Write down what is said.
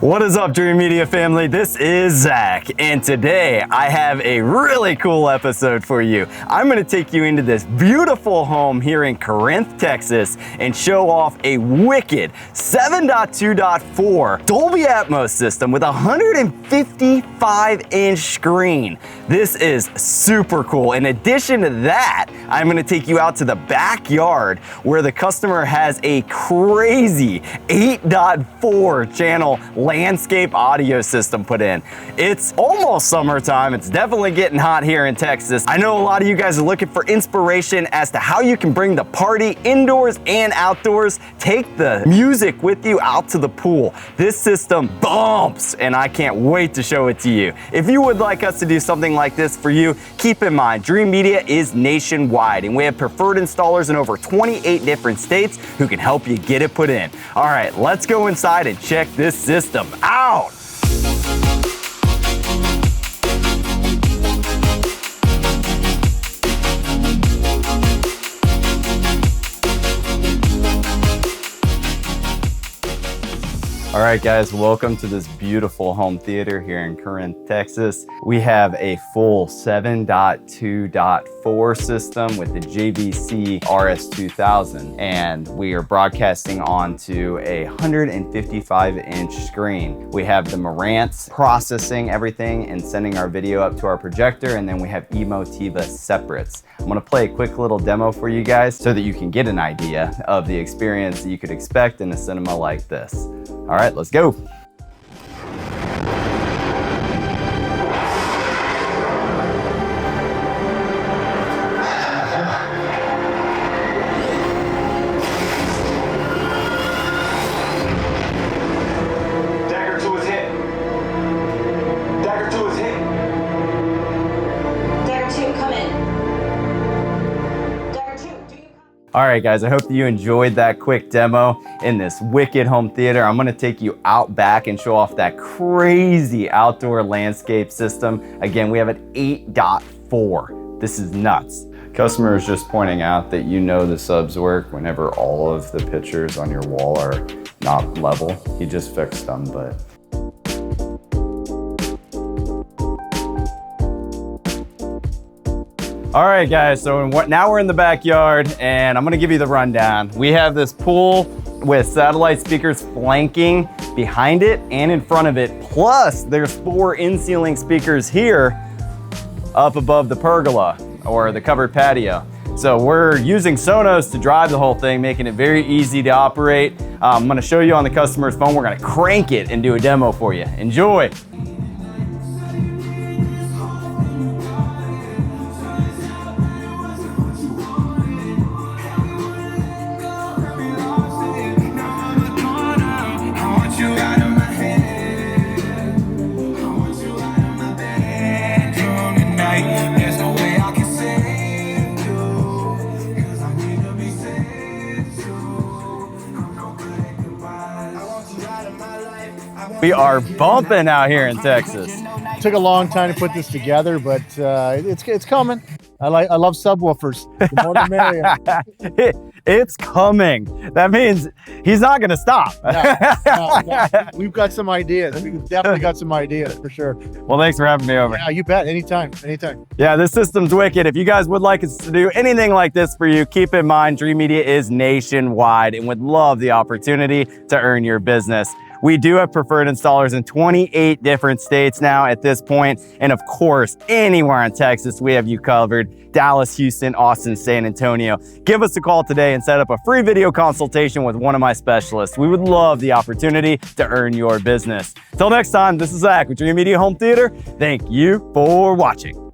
What is up, Dreamedia family? This is Zach, and today I have a really cool episode for you. I'm going to take you into this beautiful home here in Corinth, Texas, and show off a wicked 7.2.4 Dolby Atmos system with a 155-inch screen. This is super cool. In addition to that, I'm going to take you out to the backyard where the customer has a crazy 8.4 channel landscape audio system put in. It's almost summertime. It's definitely getting hot here in Texas. I know a lot of you guys are looking for inspiration as to how you can bring the party indoors and outdoors. Take the music with you out to the pool. This system bumps, and I can't wait to show it to you. If you would like us to do something like this for you, keep in mind, Dreamedia is nationwide, and we have preferred installers in over 28 different states who can help you get it put in. All right, let's go inside and check this system out. All right, guys, welcome to this beautiful home theater here in Corinth, Texas. We have a full 7.2.4 system with the JVC RS2000, and we are broadcasting onto a 155-inch screen. We have the Marantz processing everything and sending our video up to our projector, and then we have Emotiva separates. I'm gonna play a quick little demo for you guys so that you can get an idea of the experience that you could expect in a cinema like this. All right, let's go. Dagger 2 is hit. Dagger 2 is hit. Dagger 2, come in. Dagger 2, do you come? All right, guys, I hope that you enjoyed that quick demo in this wicked home theater. I'm gonna take you out back and show off that crazy outdoor landscape system. Again, we have an 8.4. This is nuts. Customer is just pointing out that you know the subs work whenever all of the pictures on your wall are not level. He just fixed them, but all right, guys, so now we're in the backyard, and I'm gonna give you the rundown. We have this pool with satellite speakers flanking behind it and in front of it, plus there's 4 in-ceiling speakers here up above the pergola, or the covered patio. So we're using Sonos to drive the whole thing, making it very easy to operate. I'm gonna show you on the customer's phone. We're gonna crank it and do a demo for you. Enjoy. We are bumping out here in Texas. Took a long time to put this together, but it's coming. I love subwoofers. The more the merrier. It's coming. That means he's not going to stop. No. We've got some ideas. We've definitely got some ideas for sure. Well, thanks for having me over. Yeah, you bet. Anytime. Yeah, this system's wicked. If you guys would like us to do anything like this for you, keep in mind Dreamedia is nationwide and would love the opportunity to earn your business. We do have preferred installers in 28 different states now at this point. And of course, anywhere in Texas, we have you covered. Dallas, Houston, Austin, San Antonio. Give us a call today and set up a free video consultation with one of my specialists. We would love the opportunity to earn your business. Till next time, this is Zach with Dreamedia Home Theater. Thank you for watching.